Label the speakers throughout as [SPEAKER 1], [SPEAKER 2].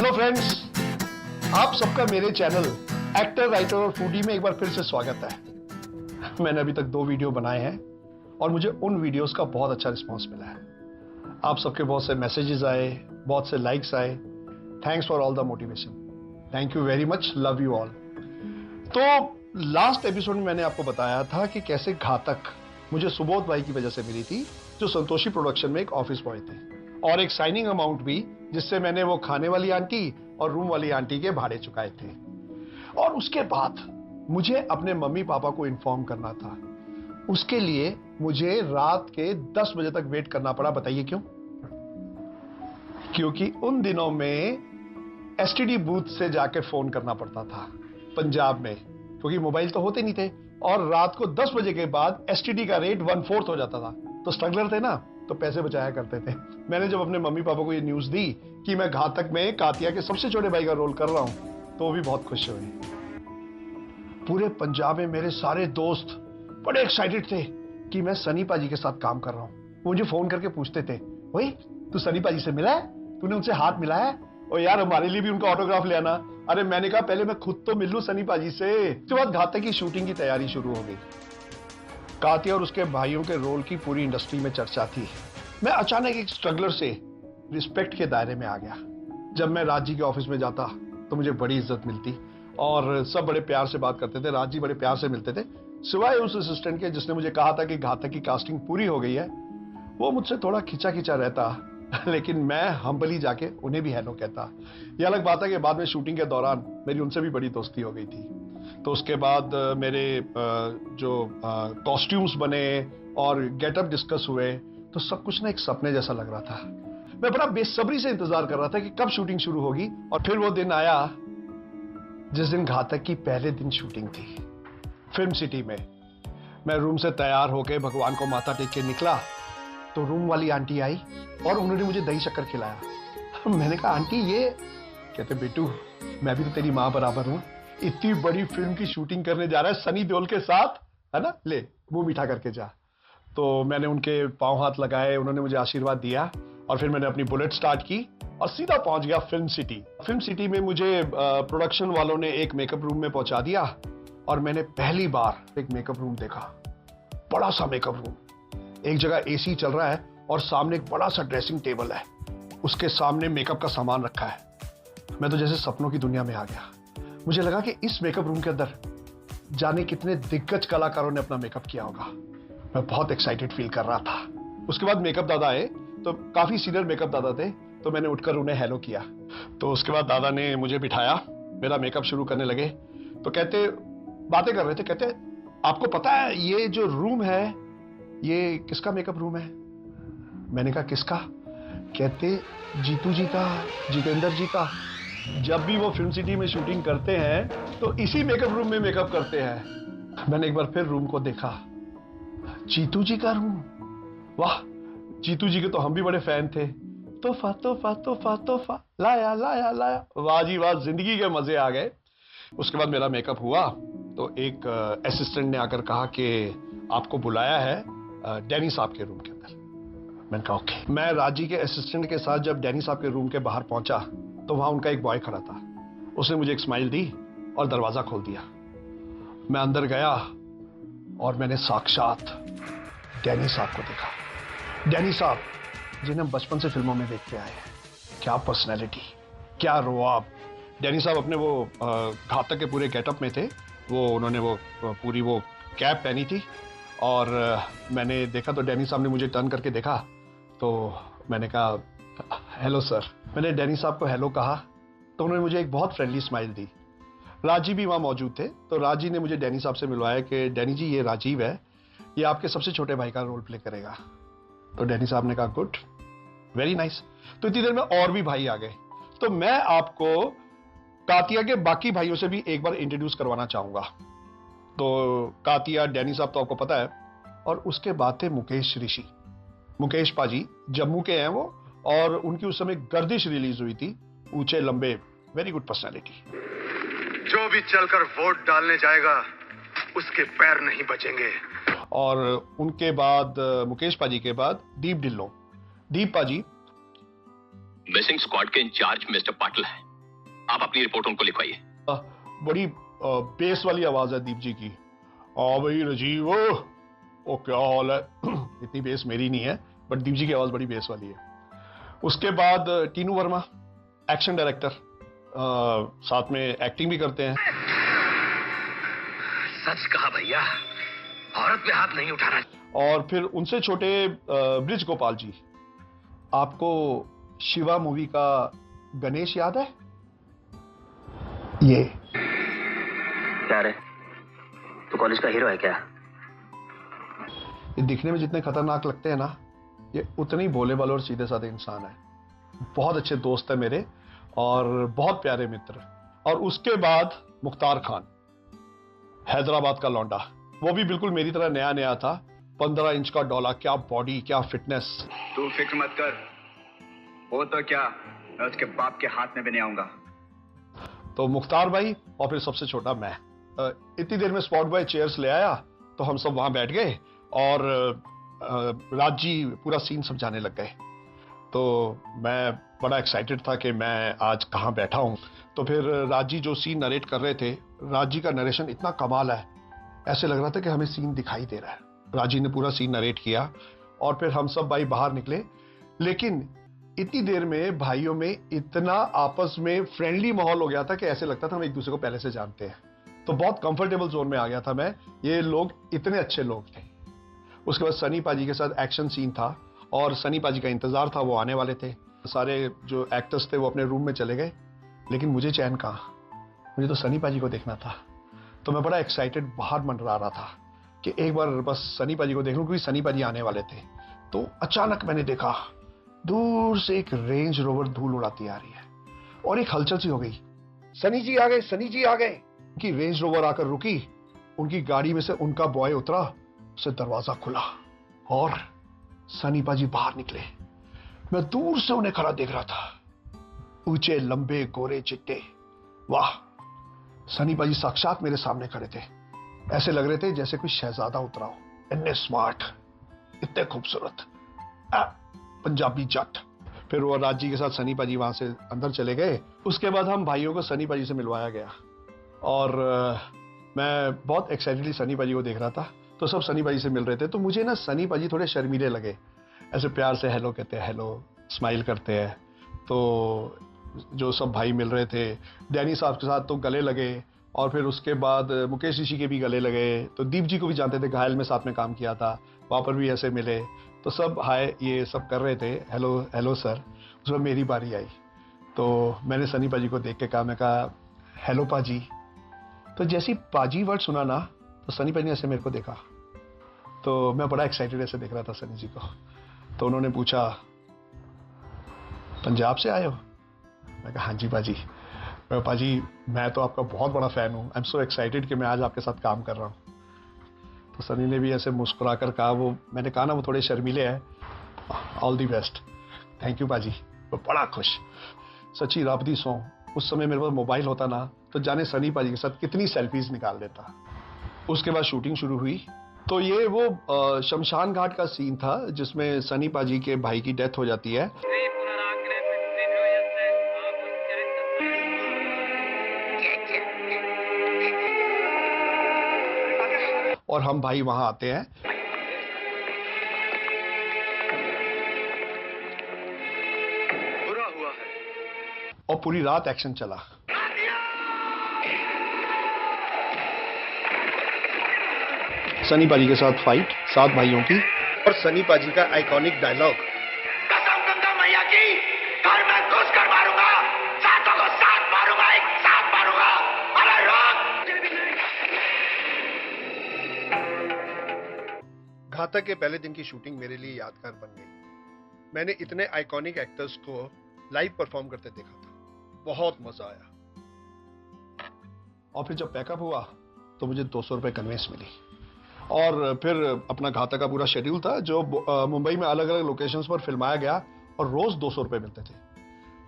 [SPEAKER 1] Hello friends, आप सबका मेरे चैनल एक्टर, राइटर और फूडी में एक बार फिर से स्वागत है। मैंने अभी तक 2 वीडियो बनाए हैं और मुझे उन वीडियोस का बहुत अच्छा रिस्पांस मिला है। आप सबके बहुत से मैसेजेस आए, बहुत से लाइक्स आए। Thanks for all the motivation. Thank you very much, love you all. तो लास्ट एपिसोड में मैंने आपको बताया था कि कैसे घातक मुझे सुबोध भाई की वजह से मिली थी, जो संतोषी प्रोडक्शन में एक ऑफिस बॉय थे, और एक साइनिंग अमाउंट भी जिससे मैंने वो खाने वाली आंटी और रूम वाली आंटी के भाड़े चुकाए थे। और उसके बाद मुझे अपने मम्मी पापा को इन्फॉर्म करना था। उसके लिए मुझे रात के 10 बजे तक वेट करना पड़ा। बताइए क्यों? क्योंकि उन दिनों में एसटीडी बूथ से जाके फोन करना पड़ता था पंजाब में, क्योंकि मोबाइल तो होते नहीं थे, और रात को 10 बजे के बाद एसटीडी का रेट 1/4 हो जाता था। तो स्ट्रगलर थे ना, तो पैसे बचाया करते थे। मैंने जब अपने मम्मी पापा को ये न्यूज दी कि मैं घातक में कातिया के सबसे छोटे भाई का रोल कर रहा हूं, तो वो भी बहुत खुश हुए। पूरे पंजाब में मेरे सारे दोस्त बड़े एक्साइटेड थे कि मैं सनी पाजी के साथ काम कर रहा हूं। वो मुझे फोन करके पूछते थे, भाई तू सनी पाजी से मिला है? तूने उनसे हाथ मिलाया है? और यार हमारे लिए भी उनका ऑटोग्राफ ले आना। अरे मैंने कहा पहले मैं खुद तो मिल लूं सनी पाजी से। उसके बाद घातक की शूटिंग की तैयारी शुरू हो गई। कातिया और उसके भाइयों के रोल की पूरी इंडस्ट्री में चर्चा थी। मैं अचानक एक स्ट्रगलर से रिस्पेक्ट के दायरे में आ गया। जब मैं राज जी के ऑफिस में जाता तो मुझे बड़ी इज्जत मिलती और सब बड़े प्यार से बात करते थे। राज जी बड़े प्यार से मिलते थे, सिवाय उस असिस्टेंट के जिसने मुझे कहा था कि घातक की कास्टिंग पूरी हो गई है। वो मुझसे थोड़ा खिंचा खिंचा रहता, लेकिन मैं हम्बली जाके उन्हें भी हेलो कहता। यह अलग बात है कि बाद में शूटिंग के दौरान मेरी उनसे भी बड़ी दोस्ती हो गई थी। तो उसके बाद मेरे जो कॉस्ट्यूम्स बने और गेटअप डिस्कस हुए, तो सब कुछ ना एक सपने जैसा लग रहा था। मैं बड़ा बेसब्री से इंतजार कर रहा था कि कब शूटिंग शुरू होगी। और फिर वो दिन आया जिस दिन घातक की पहले दिन शूटिंग थी, फिल्म सिटी में। मैं रूम से तैयार होकर भगवान को माथा टेक के निकला तो रूम वाली आंटी आई और उन्होंने मुझे दही शक्कर खिलाया। मैंने कहा आंटी ये? कहते बेटू मैं भी तो तेरी मां बराबर हूं। इतनी बड़ी फिल्म की शूटिंग करने जा रहा है सनी देओल के साथ, है ना, ले मुंह मीठा करके जा। तो मैंने उनके पांव हाथ लगाए, उन्होंने मुझे आशीर्वाद दिया और फिर मैंने अपनी बुलेट स्टार्ट की और सीधा पहुंच गया फिल्म सिटी। फिल्म सिटी में मुझे प्रोडक्शन वालों ने एक मेकअप रूम में पहुंचा दिया और मैंने पहली बार एक मेकअप रूम देखा। बड़ा सा मेकअप रूम, एक जगह एसी चल रहा है और सामने एक बड़ा सा ड्रेसिंग टेबल है, उसके सामने मेकअप का सामान रखा है। मैं तो जैसे सपनों की दुनिया में आ गया। मुझे लगा कि इस मेकअप रूम के अंदर जाने कितने दिग्गज कलाकारों ने अपना मेकअप किया होगा। मैं बहुत एक्साइटेड फील कर रहा था। उसके बाद मेकअप दादा आए, तो काफी सीनियर मेकअप दादा थे, तो मैंने उठकर उन्हें हेलो किया। तो उसके बाद दादा ने मुझे बिठाया, मेरा मेकअप शुरू करने लगे। तो कहते, बातें कर रहे थे, कहते आपको पता है ये जो रूम है ये किसका मेकअप रूम है? मैंने कहा किसका? कहते जीतू जी का, जितेंद्र जी का। जब भी वो फिल्म सिटी में शूटिंग करते हैं तो इसी मेकअप रूम में मेकअप करते हैं। मैंने एक बार फिर रूम को देखा, जीतू जी का रूम। वाह, जीतू जी के तो हम भी बड़े फैन थे। तोहफा तोहफा तोहफा तोहफा लाया लाया लाया, वाह जी वाह, जिंदगी के मजे आ गए। उसके बाद मेरा मेकअप हुआ तो एक असिस्टेंट ने आकर कहा कि आपको बुलाया है डैनी साहब के रूम के अंदर। मैंने कहा ओके। मैं राजी के असिस्टेंट के साथ जब डैनी साहब के रूम के बाहर पहुंचा तो वहां उनका एक बॉय खड़ा था। उसने मुझे एक स्माइल दी और दरवाजा खोल दिया। मैं अंदर गया और मैंने साक्षात डैनी साहब को देखा। डैनी साहब जिन्हें हम बचपन से फिल्मों में देखते आए हैं। क्या पर्सनैलिटी, क्या रुआब। डैनी साहब अपने वो घातक के पूरे गेटअप में थे। वो उन्होंने वो पूरी वो कैप पहनी थी और मैंने देखा तो डैनी साहब ने मुझे टर्न करके देखा। तो मैंने कहा हेलो सर। मैंने डैनी साहब को हेलो कहा तो उन्होंने मुझे एक बहुत फ्रेंडली स्माइल दी। राजीव भी वहां मौजूद थे, तो राजीव ने मुझे डैनी साहब से मिलवाया कि डैनी जी ये राजीव है, ये आपके सबसे छोटे भाई का रोल प्ले करेगा। तो डैनी साहब ने कहा गुड, वेरी नाइस। तो इतनी देर में और भी भाई आ गए। तो मैं आपको कातिया के बाकी भाइयों से भी एक बार इंट्रोड्यूस करवाना चाहूंगा। तो कातिया, डैनी साहब तो आपको पता है, और उसके बाद थे मुकेश ऋषि। मुकेश पाजी जम्मू के हैं वो, और उनकी उस समय गर्दिश रिलीज हुई थी, ऊंचे लंबे, वेरी गुड पर्सनैलिटी।
[SPEAKER 2] जो भी चलकर वोट डालने जाएगा उसके पैर नहीं बचेंगे।
[SPEAKER 1] और उनके बाद मुकेश पाजी के बाद दीप ढिल्लों। दीप पाजी
[SPEAKER 3] मिसिंग स्क्वाड के इंचार्ज मिस्टर पाटिल है। आप अपनी रिपोर्ट उनको लिखवाइए।
[SPEAKER 1] बड़ी बेस वाली आवाज है दीप जी की। हाँ भाई राजीव, ओ क्या हाल है। इतनी बेस मेरी नहीं है, बट दीप जी की आवाज बड़ी बेस वाली है। उसके बाद टीनू वर्मा, एक्शन डायरेक्टर, साथ में एक्टिंग भी करते हैं।
[SPEAKER 3] सच कहा भैया, औरत पे हाथ नहीं उठाना।
[SPEAKER 1] और फिर उनसे छोटे ब्रिज गोपाल जी। आपको शिवा मूवी का गणेश याद है? ये
[SPEAKER 3] क्या रे, तू कॉलेज का हीरो है क्या?
[SPEAKER 1] ये दिखने में जितने खतरनाक लगते हैं ना, ये उतने ही भोले भाले और सीधे साधे इंसान है। बहुत अच्छे दोस्त है मेरे और बहुत प्यारे मित्र। और उसके बाद मुख्तार खान, हैदराबाद का लौंडा, वो भी बिल्कुल मेरी तरह नया नया था। 15 इंच का डोला, क्या बॉडी, क्या फिटनेस।
[SPEAKER 4] तू फिक्र मत कर, वो तो क्या, मैं उसके बाप के हाथ में भी नहीं आऊंगा।
[SPEAKER 1] तो मुख्तार भाई और फिर सबसे छोटा मैं। इतनी देर में स्पॉट बॉय चेयर्स ले आया तो हम सब वहां बैठ गए और राज जी पूरा सीन समझाने लग गए। तो मैं बड़ा एक्साइटेड था कि मैं आज कहाँ बैठा हूँ। तो फिर राज जी जो सीन नरेट कर रहे थे, राज जी का नरेशन इतना कमाल है, ऐसे लग रहा था कि हमें सीन दिखाई दे रहा है। राज जी ने पूरा सीन नरेट किया और फिर हम सब भाई बाहर निकले। लेकिन इतनी देर में भाइयों में इतना आपस में फ्रेंडली माहौल हो गया था कि ऐसे लगता था हम एक दूसरे को पहले से जानते हैं। तो बहुत कंफर्टेबल जोन में आ गया था मैं। ये लोग इतने अच्छे लोग थे। उसके बाद सनी पाजी के साथ एक्शन सीन था और सनी पाजी का इंतजार था, वो आने वाले थे। सारे जो एक्टर्स थे वो अपने रूम में चले गए, लेकिन मुझे चैन कहाँ, मुझे तो सनी पाजी को देखना था। तो मैं बड़ा एक्साइटेड बाहर मंडरा रहा था कि एक बार बस सनी पाजी को देख लूं, क्योंकि सनी पाजी आने वाले थे। तो अचानक मैंने देखा दूर से एक रेंज रोवर धूल उड़ाती आ रही है और एक हलचल सी हो गई। सनी जी आ गए, सनी जी आ गए। उनकी रेंज रोवर आकर रुकी, उनकी गाड़ी में से उनका बॉय उतरा, उसे दरवाजा खुला और सनी पाजी बाहर निकले। मैं दूर से उन्हें खड़ा देख रहा था, ऊंचे लंबे गोरे चिट्टे। वाह, सनी पाजी साक्षात मेरे सामने खड़े थे। ऐसे लग रहे थे जैसे कोई शहजादा उतरा हो। इतने स्मार्ट, इतने खूबसूरत, पंजाबी जट। फिर वो राज जी के साथ सनी पाजी वहां से अंदर चले गए। उसके बाद हम भाइयों को सनी पाजी से मिलवाया गया और मैं बहुत एक्साइटेडली सनी पाजी को देख रहा था। तो सब सनी पाजी से मिल रहे थे। तो मुझे ना सनी पाजी थोड़े शर्मीले लगे, ऐसे प्यार से हेलो कहते हैं, हेलो स्माइल करते हैं। तो जो सब भाई मिल रहे थे, डैनी साहब के साथ तो गले लगे और फिर उसके बाद मुकेश ऋषि के भी गले लगे। तो दीप जी को भी जानते थे, घायल में साथ में काम किया था, वहाँ पर भी ऐसे मिले। तो सब हाय ये सब कर रहे थे, हेलो हेलो सर। उसमें मेरी बारी आई तो मैंने सनी पाजी को देख के कहा, मैं कहा हेलो पाजी। तो जैसी पाजी वर्ड सुना ना, तो सनी पाजी ने ऐसे मेरे को देखा। तो मैं बड़ा एक्साइटेड ऐसे देख रहा था सनी जी को। तो उन्होंने पूछा, पंजाब से आए हो? मैं कहा हाँ जी पाजी। मैं पाजी मैं तो आपका बहुत बड़ा फैन हूँ, आई एम सो एक्साइटेड कि मैं आज आपके साथ काम कर रहा हूँ। तो सनी ने भी ऐसे मुस्कुराकर कहा, वो मैंने कहा ना वो थोड़े शर्मीले हैं, all the best. Thank you पाजी। वो बड़ा खुश। सच्ची राबदी सो, उस समय मेरे पास मोबाइल होता ना तो जाने सनी पाजी के साथ कितनी सेल्फीज निकाल देता। उसके बाद शूटिंग शुरू हुई। तो ये वो शमशान घाट का सीन था जिसमें सनी पाजी के भाई की डेथ हो जाती है और हम भाई वहां आते हैं।
[SPEAKER 2] बुरा हुआ है
[SPEAKER 1] और पूरी रात एक्शन चला। सनी पाजी के साथ फाइट 7 भाइयों की और सनी पाजी का आइकॉनिक डायलॉग,
[SPEAKER 3] कसम गंगा मैया की, घर में घुस कर मारूंगा, सातों को साथ मारूंगा, एक साथ मारूंगा। अरे रोक।
[SPEAKER 1] घातक के पहले दिन की शूटिंग मेरे लिए यादगार बन गई। मैंने इतने आइकॉनिक एक्टर्स को लाइव परफॉर्म करते देखा था, बहुत मजा आया। और फिर जब पैकअप हुआ तो मुझे 200 रुपए कन्वेंस मिली और फिर अपना घातक का पूरा शेड्यूल था जो मुंबई में अलग अलग लोकेशंस पर फिल्माया गया और रोज 200 रुपए मिलते थे।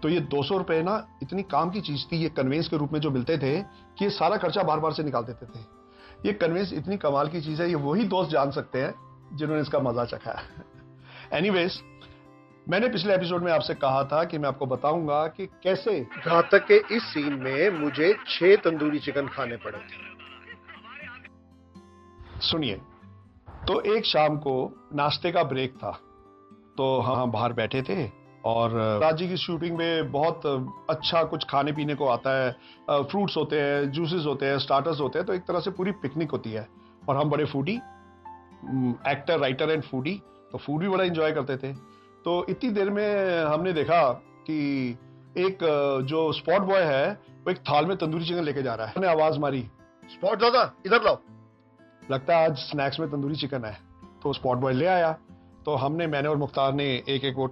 [SPEAKER 1] तो ये 200 रुपए ना इतनी काम की चीज थी, ये कन्वेंस के रूप में जो मिलते थे कि ये सारा खर्चा बार बार से निकाल देते थे। ये कन्वेंस इतनी कमाल की चीज है, ये वही दोस्त जान सकते हैं जिन्होंने इसका मजा चखा है। एनीवेज, मैंने पिछले एपिसोड में आपसे कहा था कि मैं आपको बताऊंगा कि कैसे
[SPEAKER 5] घातक के इस सीन में मुझे 6 तंदूरी चिकन खाने पड़े।
[SPEAKER 1] सुनिए, तो एक शाम को नाश्ते का ब्रेक था, तो हम बाहर बैठे थे और राजी की शूटिंग में बहुत अच्छा कुछ खाने पीने को आता है। फ्रूट्स होते हैं, जूसेस होते हैं, स्टार्टर्स होते हैं, तो एक तरह से पूरी पिकनिक होती है। और हम बड़े foodie, actor, writer and foodie, तो फूड भी बड़ा एंजॉय करते थे। तो इतनी देर में हमने देखा कि एक जो स्पॉट बॉय है वो एक थाल में तंदूरी चिकन लेके जा रहा है। हमने आवाज मारी,
[SPEAKER 5] स्पॉट दादा इधर लाओ।
[SPEAKER 1] लगता है आज स्नैक्स में तंदूरी चिकन है। तो स्पॉट बॉय ले आया, तो मैंने और मुख्तार ने एक एक वो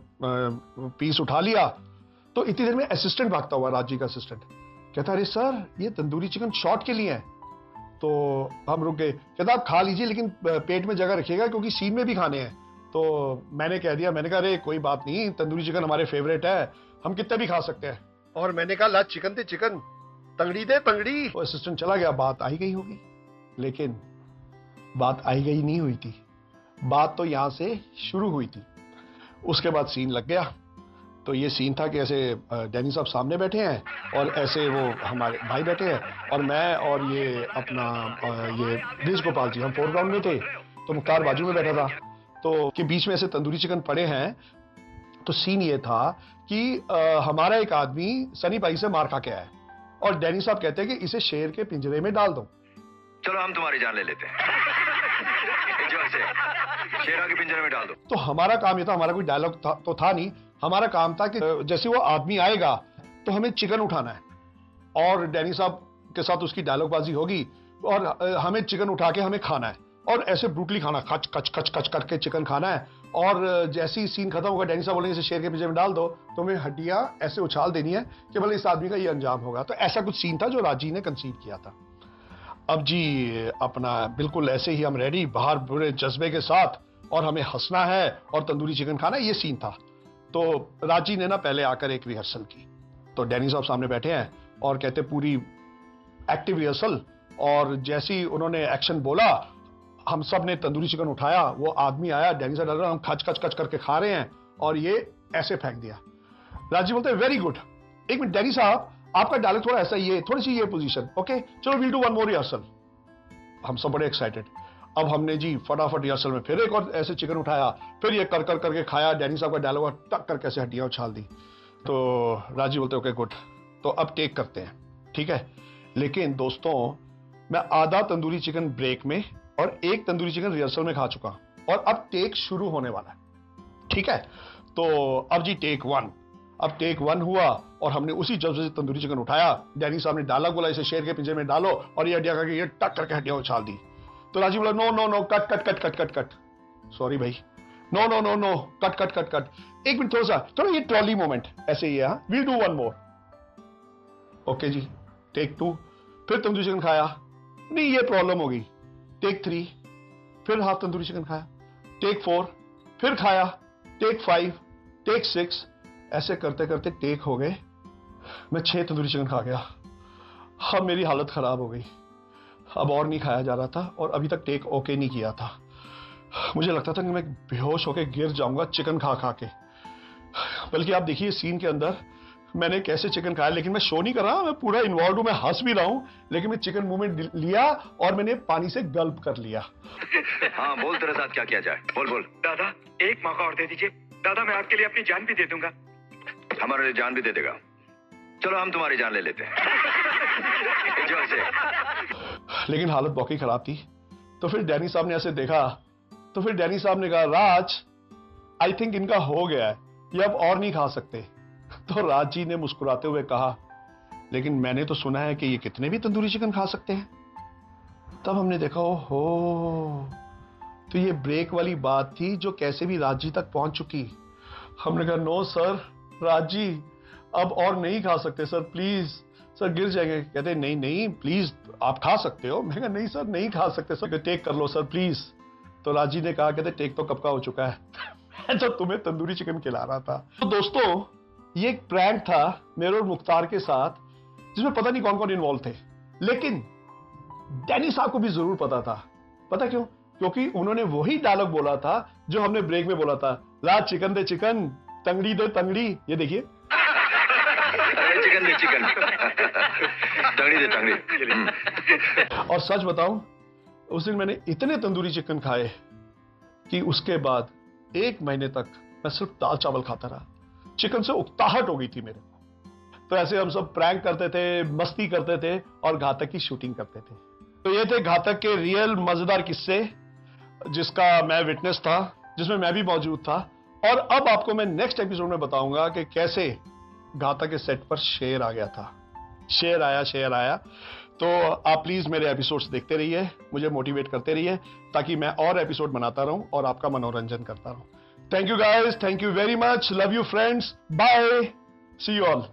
[SPEAKER 1] पीस उठा लिया। तो इतनी देर में असिस्टेंट भागता हुआ, राजी का असिस्टेंट, कहता अरे सर ये तंदूरी चिकन शॉट के लिए है। तो हम रुक गए। कहता आप खा लीजिए लेकिन पेट में जगह रखिएगा क्योंकि सीन में भी खाने हैं। तो मैंने कह दिया, मैंने कहा अरे कोई बात नहीं, तंदूरी चिकन हमारे फेवरेट है, हम कितने भी खा सकते हैं।
[SPEAKER 5] और मैंने कहा ला चिकन दे चिकन, तंगड़ी दे तंगड़ी।
[SPEAKER 1] तो असिस्टेंट चला गया। बात आई गई होगी, लेकिन बात आई गई नहीं हुई थी। बात तो यहां से शुरू हुई थी। उसके बाद सीन लग गया। तो ये सीन था कि ऐसे डैनी साहब सामने बैठे हैं और ऐसे वो हमारे भाई बैठे हैं और मैं और ये अपना ये ब्रिज गोपाल जी, हम फोरग्राउंड में थे। तो मुख्तार बाजू में बैठा था। तो के बीच में ऐसे तंदूरी चिकन पड़े हैं। तो सीन ये था कि हमारा एक आदमी सनी भाई से मार खा के आया और डैनी साहब कहते हैं कि इसे शेर के पिंजरे में डाल दो।
[SPEAKER 4] चलो हम तुम्हारी जान ले लेते हैं। एंजॉय से शेरा के पिंजरे में डाल दो।
[SPEAKER 1] तो हमारा काम ये था, हमारा कोई डायलॉग तो था नहीं। हमारा काम था कि जैसे वो आदमी आएगा तो हमें चिकन उठाना है और डैनी साहब के साथ उसकी डायलॉगबाजी होगी और हमें चिकन उठा के हमें खाना है और ऐसे ब्रूटली खाना, खच खच खच खच करके चिकन खाना है। और जैसे ही सीन खत्म होगा डैनी साहब बोलेंगे इसे शेर के पिंजरे में डाल दो, तो हमें हड्डियां ऐसे उछाल देनी है कि भले इस आदमी का ये अंजाम होगा। तो ऐसा कुछ सीन था जो राजी ने कंसीव किया था। अब जी अपना बिल्कुल ऐसे ही हम रेडी, बाहर बुरे जज्बे के साथ, और हमें हंसना है और तंदूरी चिकन खाना है, ये सीन था। तो राजी ने ना पहले आकर एक रिहर्सल की। तो डैनी साहब सामने बैठे हैं और कहते पूरी एक्टिव रिहर्सल, और जैसे ही उन्होंने एक्शन बोला हम सब ने तंदूरी चिकन उठाया। वो आदमी आया, डैनी साहब डाल रहा, हम खच खच खच करके खा रहे हैं और ये ऐसे फेंक दिया। राजी बोलते वेरी गुड, एक मिनट डैनी साहब आपका डायलॉग थोड़ा ऐसा ही है, थोड़ी सी ये पोजीशन, ओके चलो we'll do one more rehearsal. हम सब बड़े एक्साइटेड। अब हमने जी फटाफट रिहर्सल में फिर एक और ऐसे चिकन उठाया, फिर ये कर कर करके खाया। डैनी साहब का डायलॉग टक करके ऐसे हड्डियां उछाल दी। तो राजी बोलते ओके गुड, तो अब टेक करते हैं, ठीक है। लेकिन दोस्तों मैं आधा तंदूरी चिकन ब्रेक में और एक तंदूरी चिकन रिहर्सल में खा चुका और अब टेक शुरू होने वाला है, ठीक है। तो अब जी टेक वन। अब टेक वन हुआ और हमने उसी जज्बे से तंदूरी चिकन उठाया। डैनी साहब ने डायलॉग बोला इसे शेर के पिंजरे में डालो और ये हड्डियां करके ये टक करके हड्डियां उछाल दी। तो राजी बोला no no no, cut cut cut cut cut cut, sorry भाई, no no no no, cut cut cut cut, एक मिनट थोड़ा ये ट्रॉली मोमेंट ऐसे ही है, we'll do one more. Okay जी, टेक टू, फिर तंदूरी चिकन खाया, नहीं ये प्रॉब्लम होगी। टेक थ्री, फिर हाफ तंदूरी चिकन खाया। टेक फोर, फिर खाया। टेक फाइव, टेक सिक्स, ऐसे करते करते टेक हो गए। मैं 6 तंदूरी चिकन खा गया। अब मेरी हालत खराब हो गई, अब और नहीं खाया जा रहा था और अभी तक टेक ओके नहीं किया था। मुझे लगता था कि मैं बेहोश होकर गिर जाऊंगा चिकन खा खा के। बल्कि आप देखिए सीन के अंदर मैंने कैसे चिकन खाया, लेकिन मैं शो नहीं कर रहा, मैं पूरा इन्वॉल्व हूं, मैं हंस भी रहा हूं, लेकिन मैं चिकन मुंह में लिया और मैंने पानी से गल्प कर लिया।
[SPEAKER 4] हाँ बोल, तेरे साथ क्या किया जाए, बोल बोल।
[SPEAKER 3] दादा एक मौका और दे दीजिए, दादा मैं आपके लिए अपनी जान भी दे दूंगा।
[SPEAKER 4] हमारे लिए जान भी दे देगा। चलो हम तुम्हारी जान ले लेते हैं। एंजॉय से।
[SPEAKER 1] लेकिन हालत बहुत ही खराब थी। तो फिर डैनी साहब ने ऐसे देखा, तो फिर डैनी साहब ने कहा राज आई थिंक इनका हो गया है, ये अब और नहीं खा सकते। तो राज जी ने मुस्कुराते हुए कहा लेकिन मैंने तो सुना है कि ये कितने भी तंदूरी चिकन खा सकते हैं। तब हमने देखा ओहो, तो ये ब्रेक वाली बात थी जो कैसे भी राज जी तक पहुंच चुकी। हमने कहा नो सर, राज जी अब और नहीं खा सकते सर, प्लीज सर गिर जाएंगे। कहते नहीं नहीं प्लीज आप खा सकते हो। मैं कहा नहीं सर नहीं खा सकते सर, टेक कर लो सर प्लीज। तो राज जी ने कहा कहते टेक तो कब का हो चुका है, मैं तो तुम्हें तंदूरी चिकन खिला रहा था। तो दोस्तों ये एक प्रैंक था मेरे और मुख्तार के साथ, जिसमें पता नहीं कौन कौन इन्वॉल्व थे, लेकिन डैनी साहब को भी जरूर पता था। पता क्यों? क्योंकि उन्होंने वही डायलॉग बोला था जो हमने ब्रेक में बोला था, ला चिकन दे चिकन, तंगड़ी दे तंगड़ी, ये देखिए।
[SPEAKER 4] अरे चिकन दे चिकन। तंगड़ी दे तंगड़ी।
[SPEAKER 1] और सच बताऊं, उस दिन मैंने इतने तंदूरी चिकन खाए कि उसके बाद 1 महीने तक मैं सिर्फ दाल चावल खाता रहा। चिकन से उकताहट हो गई थी मेरे को। तो ऐसे हम सब प्रैंक करते थे, मस्ती करते थे और घातक की शूटिंग करते थे। तो ये थे घातक के रियल मजेदार किस्से जिसका मैं विटनेस था, जिसमें मैं भी मौजूद था। और अब आपको मैं नेक्स्ट एपिसोड में बताऊंगा कि कैसे घातक के सेट पर शेर आ गया था। शेर आया। तो आप प्लीज मेरे एपिसोड्स देखते रहिए, मुझे मोटिवेट करते रहिए ताकि मैं और एपिसोड बनाता रहूं और आपका मनोरंजन करता रहूं। Thank you guys, thank you very much, love you friends, bye, see you all.